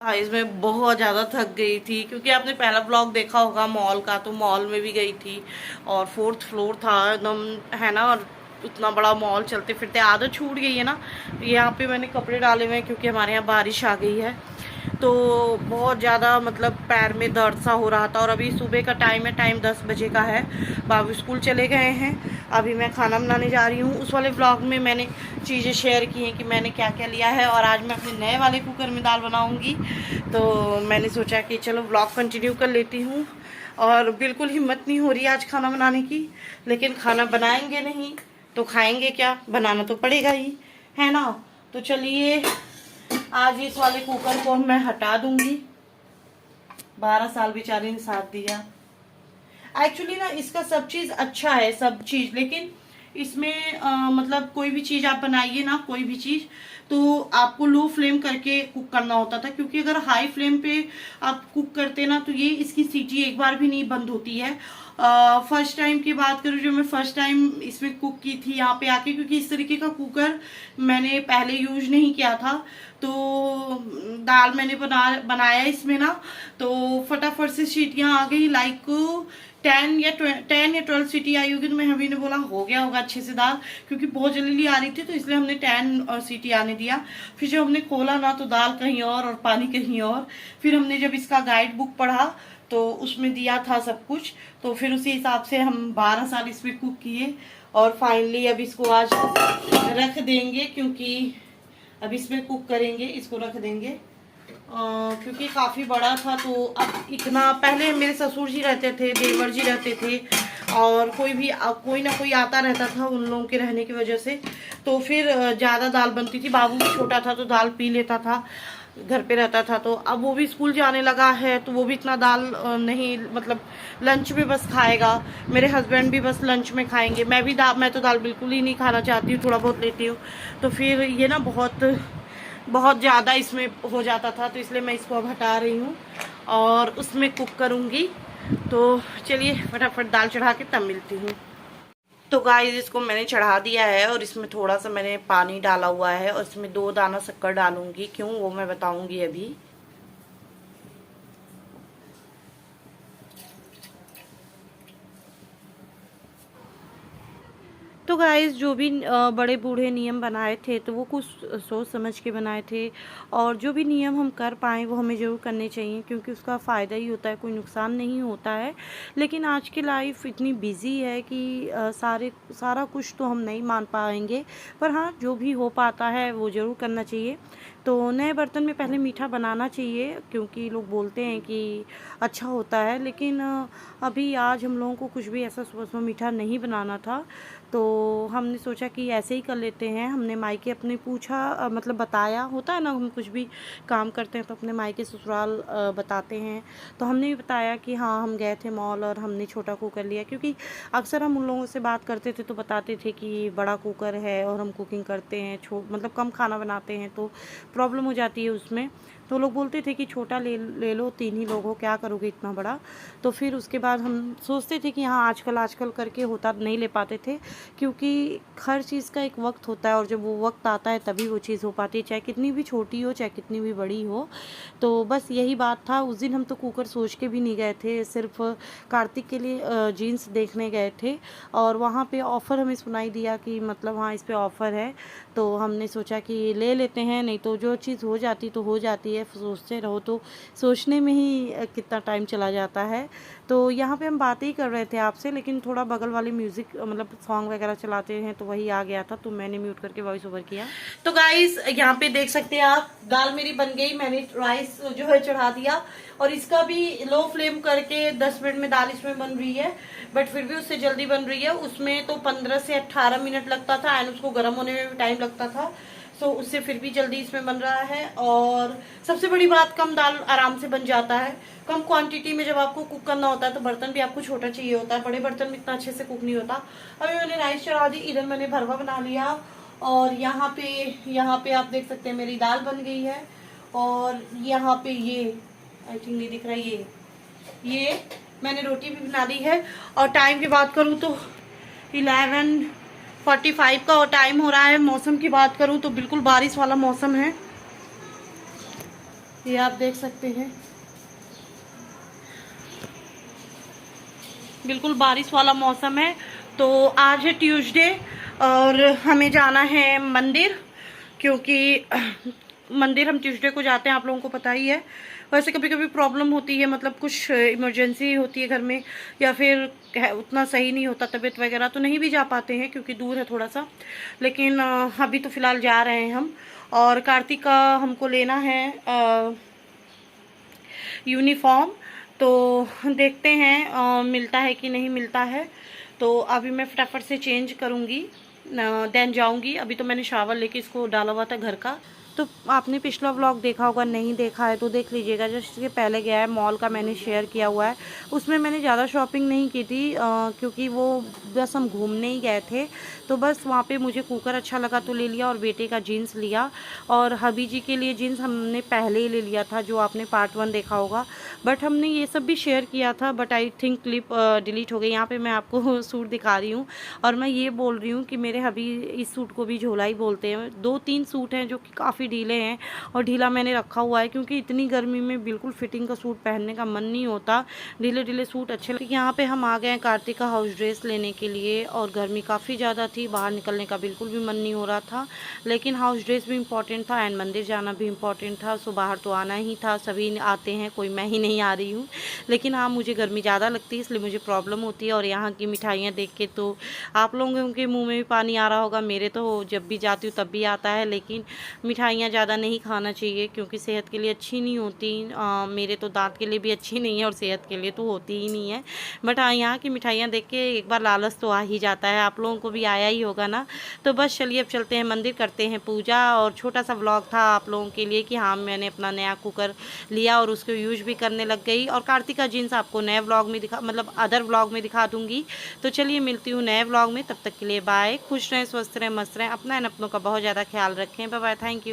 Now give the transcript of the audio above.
Guys मैं बहुत ज़्यादा थक गई थी क्योंकि आपने पहला ब्लॉग देखा होगा मॉल का, तो मॉल में भी गई थी और 4th फ्लोर था एकदम, है ना। और उतना बड़ा मॉल चलते फिरते आदत छूट गई है ना। यहाँ पे मैंने कपड़े डाले हुए हैं क्योंकि हमारे यहाँ बारिश आ गई है, तो बहुत ज़्यादा मतलब पैर में दर्द सा हो रहा था। और अभी सुबह का टाइम है, टाइम 10 बजे का है, बाबू स्कूल चले गए हैं। अभी मैं खाना बनाने जा रही हूँ। उस वाले व्लॉग में मैंने चीज़ें शेयर की हैं कि मैंने क्या क्या लिया है, और आज मैं अपने नए वाले कुकर में दाल बनाऊँगी। तो मैंने सोचा कि चलो व्लॉग कंटिन्यू कर लेती हूँ। और बिल्कुल हिम्मत नहीं हो रही आज खाना बनाने की, लेकिन खाना बनाएंगे नहीं तो खाएंगे क्या, बनाना तो पड़ेगा ही, है ना। तो चलिए आज इस वाले कुकर को मैं हटा दूंगी। 12 साल बेचारे ने साथ दिया। एक्चुअली ना इसका सब चीज अच्छा है, सब चीज, लेकिन इसमें मतलब कोई भी चीज आप बनाइए ना, कोई भी चीज, तो आपको लो फ्लेम करके कुक करना होता था, क्योंकि अगर हाई फ्लेम पे आप कुक करते ना तो ये इसकी सीटी एक बार भी नहीं बंद होती है। फर्स्ट टाइम की बात करूँ, जो मैं फर्स्ट टाइम इसमें कुक की थी यहाँ पे आके, क्योंकि इस तरीके का कुकर मैंने पहले यूज नहीं किया था, तो दाल मैंने बनाया इसमें ना, तो फटाफट से सीटियाँ आ गई। लाइक 10 या 12 सीटी आई होगी, तो मैं हमी ने बोला हो गया होगा अच्छे से दाल, क्योंकि बहुत जल्दी आ रही थी, तो इसलिए हमने 10 सीटी आने दिया। फिर जब हमने खोला ना तो दाल कहीं और पानी कहीं और। फिर हमने जब इसका गाइड बुक पढ़ा तो उसमें दिया था सब कुछ, तो फिर उसी हिसाब से हम 12 साल इसमें कुक किए। और फाइनली अब इसको आज रख देंगे, क्योंकि अब इसमें कुक करेंगे, इसको रख देंगे। क्योंकि काफ़ी बड़ा था, तो अब इतना, पहले मेरे ससुर जी रहते थे, देवर जी रहते थे, और कोई ना कोई आता रहता था उन लोगों के रहने की वजह से, तो फिर ज़्यादा दाल बनती थी। बाबू भी छोटा था तो दाल पी लेता था, घर पे रहता था। तो अब वो भी स्कूल जाने लगा है, तो वो भी इतना दाल नहीं, मतलब लंच में बस खाएगा। मेरे हस्बैंड भी बस लंच में खाएंगे। मैं तो दाल बिल्कुल ही नहीं खाना चाहती हूँ, थोड़ा बहुत लेती हूँ। तो फिर ये ना बहुत बहुत ज़्यादा इसमें हो जाता था, तो इसलिए मैं इसको अब हटा रही हूँ और उसमें कुक करूँगी। तो चलिए फटाफट दाल चढ़ा के तब मिलती हूँ। तो गाइस इसको मैंने चढ़ा दिया है, और इसमें थोड़ा सा मैंने पानी डाला हुआ है, और इसमें 2 दाना शक्कर डालूंगी। क्यों, वो मैं बताऊंगी अभी। तो गाइस जो भी बड़े बूढ़े नियम बनाए थे, तो वो कुछ सोच समझ के बनाए थे, और जो भी नियम हम कर पाएँ वो हमें ज़रूर करने चाहिए, क्योंकि उसका फ़ायदा ही होता है, कोई नुकसान नहीं होता है। लेकिन आज की लाइफ इतनी बिजी है कि सारा कुछ तो हम नहीं मान पाएंगे, पर हाँ जो भी हो पाता है वो ज़रूर करना चाहिए। तो नए बर्तन में पहले मीठा बनाना चाहिए, क्योंकि लोग बोलते हैं कि अच्छा होता है, लेकिन अभी आज हम लोगों को कुछ भी ऐसा सुबह सुबह मीठा नहीं बनाना था, तो हमने सोचा कि ऐसे ही कर लेते हैं। हमने मायके अपने पूछा, मतलब बताया, होता है ना, हम कुछ भी काम करते हैं तो अपने मायके ससुराल बताते हैं। तो हमने भी बताया कि हाँ हम गए थे मॉल और हमने छोटा कुकर लिया, क्योंकि अक्सर हम उन लोगों से बात करते थे तो बताते थे कि बड़ा कुकर है और हम कुकिंग करते हैं, मतलब कम खाना बनाते हैं, तो प्रॉब्लम हो जाती है उसमें। तो लोग बोलते थे कि छोटा ले लो, 3 ही लोग हो, क्या करोगे इतना बड़ा। तो फिर उसके बाद हम सोचते थे कि हाँ आजकल करके होता, नहीं ले पाते थे, क्योंकि हर चीज़ का एक वक्त होता है, और जब वो वक्त आता है तभी वो चीज़ हो पाती है, चाहे कितनी भी छोटी हो चाहे कितनी भी बड़ी हो। तो बस यही बात था। उस दिन हम तो कुकर सोच के भी नहीं गए थे, सिर्फ कार्तिक के लिए जीन्स देखने गए थे, और वहाँ पे ऑफ़र हमें सुनाई दिया कि मतलब हाँ इस पे ऑफ़र है, तो हमने सोचा कि ले लेते हैं। नहीं तो जो चीज़ हो जाती तो हो जाती है, सोचते रहो तो सोचने में ही कितना टाइम चला जाता है। तो यहाँ पे हम बातें ही कर रहे थे आपसे, लेकिन थोड़ा बगल वाली म्यूज़िक मतलब सॉन्ग वगैरह चलाते हैं तो वही आ गया था, तो मैंने म्यूट करके वॉइस ओवर किया। तो गाइस यहाँ पे देख सकते हैं आप, दाल मेरी बन गई, मैंने राइस जो है चढ़ा दिया, और इसका भी लो फ्लेम करके 10 मिनट में दाल इसमें बन रही है, बट फिर भी उससे जल्दी बन रही है। उसमें तो 15 से 18 मिनट लगता था, एंड उसको गर्म होने में भी टाइम लगता था, सो उससे फिर भी जल्दी इसमें बन रहा है। और सबसे बड़ी बात, कम दाल आराम से बन जाता है। कम क्वांटिटी में जब आपको कुक करना होता है तो बर्तन भी आपको छोटा चाहिए होता है, बड़े बर्तन में इतना अच्छे से कुक नहीं होता। अभी मैंने राइस चढ़ा दी, इधर मैंने भरवा बना लिया, और यहाँ पे आप देख सकते हैं मेरी दाल बन गई है। और यहाँ पे ये आई थिंक नहीं दिख रहा है, ये मैंने रोटी भी बना ली है। और टाइम की बात करूँ तो 11:45 का टाइम हो रहा है। मौसम की बात करूँ तो बिल्कुल बारिश वाला मौसम है। ये आप देख सकते हैं, बिल्कुल बारिश वाला मौसम है। तो आज है ट्यूसडे और हमें जाना है मंदिर, क्योंकि मंदिर हम ट्यूसडे को जाते हैं, आप लोगों को पता ही है। वैसे कभी कभी प्रॉब्लम होती है, मतलब कुछ इमरजेंसी होती है घर में, या फिर उतना सही नहीं होता तबीयत वगैरह, तो नहीं भी जा पाते हैं क्योंकि दूर है थोड़ा सा। लेकिन अभी तो फ़िलहाल जा रहे हैं हम। और कार्तिक का हमको लेना है यूनिफॉर्म, तो देखते हैं मिलता है कि नहीं मिलता है। तो अभी मैं फटाफट से चेंज करूँगी, देन जाऊँगी। अभी तो मैंने शावर लेके इसको डाला हुआ था घर का। तो आपने पिछला व्लॉग देखा होगा, नहीं देखा है तो देख लीजिएगा। जैसे इसके पहले गया है मॉल का, मैंने शेयर किया हुआ है। उसमें मैंने ज़्यादा शॉपिंग नहीं की थी, क्योंकि वो बस हम घूमने ही गए थे। तो बस वहाँ पे मुझे कुकर अच्छा लगा तो ले लिया, और बेटे का जीन्स लिया, और हबी जी के लिए जीन्स हमने पहले ही ले लिया था, जो आपने पार्ट 1 देखा होगा। बट हमने ये सब भी शेयर किया था, but I think clip delete हो गई। यहाँ पे मैं आपको सूट दिखा रही हूँ, और मैं ये बोल रही हूँ कि मेरे हबी इस सूट को भी झोला ही बोलते हैं। 2-3 सूट हैं जो कि काफ़ी ढीले हैं, और ढीला मैंने रखा हुआ है क्योंकि इतनी गर्मी में बिल्कुल फिटिंग का सूट पहनने का मन नहीं होता। ढीले ढीले सूट अच्छे लगते। यहाँ पे हम आ गए हैं कार्तिक का हाउस ड्रेस लेने के लिए, और गर्मी काफ़ी ज़्यादा थी, बाहर निकलने का बिल्कुल भी मन नहीं हो रहा था। लेकिन हाउस ड्रेस भी इम्पॉर्टेंट था, एंड मंदिर जाना भी इम्पॉर्टेंट था। सो बाहर तो आना ही था, सभी आते हैं, कोई मैं ही नहीं आ रही हूँ। लेकिन हाँ, मुझे गर्मी ज़्यादा लगती है, इसलिए मुझे प्रॉब्लम होती है। और यहाँ की मिठाइयाँ देख के तो आप लोगों के मुँह में भी पानी आ रहा होगा, मेरे तो जब भी जाती हूँ तब भी आता है। लेकिन मिठाइयाँ ज़्यादा नहीं खाना चाहिए क्योंकि सेहत के लिए अच्छी नहीं होती। मेरे तो दांत के लिए भी अच्छी नहीं है, और सेहत के लिए तो होती ही नहीं है। बट हाँ, यहाँ की मिठाइयाँ देख के एक बार लालच तो आ ही जाता है। आप लोगों को भी आया ही होगा ना। तो बस चलिए, अब चलते हैं मंदिर, करते हैं पूजा। और छोटा सा व्लॉग था आप लोगों के लिए कि हाँ, मैंने अपना नया कुकर लिया और उसको यूज भी करने लग गई। और कार्तिक का जीन्स आपको नए व्लॉग में मतलब अदर व्लॉग में दिखा दूँगी। तो चलिए, मिलती हूँ नए व्लॉग में। तब तक के लिए बाय। खुश रहें, स्वस्थ रहें, मस्त रहें, अपना एंड अपनों का बहुत ज़्यादा ख्याल रखें। Bye bye, thank you.